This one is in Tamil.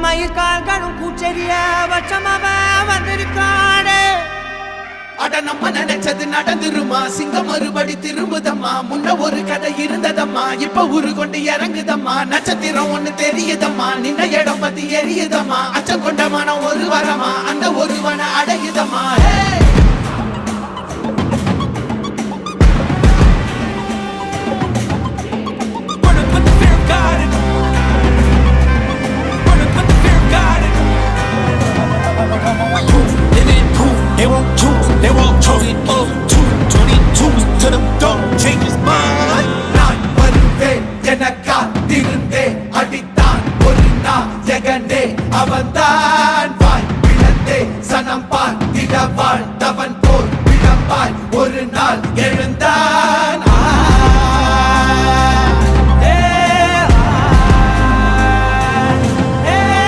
மயிர்கால்களும் கூச்செறிய வச்சமவ வந்திருக்காடே. அட நம்ம நினைச்சது நடந்துருமா, சிங்கம் மறுபடி திரும்புதம்மா. முன்ன ஒரு கதை இருந்ததம்மா, இப்ப உரு கொண்டு இறங்குதம்மா. நட்சத்திரம் ஒண்ணு தெரியுதம்மா, நின்ன இடம் பத்தி எரியுதம்மா. அச்சம் கொண்ட மனம் ஒரு வரமா, அந்த ஒருவனை அடையுதம்மா. They won't choose, they won't choose. 222 to the door, change his mind. நான் வருவேன் என காத்திருந்தே, அடித்தான் ஒரு நாயகனே அவன்தான். வாய் பிளந்தே சனம் பார்த்திட வாழ்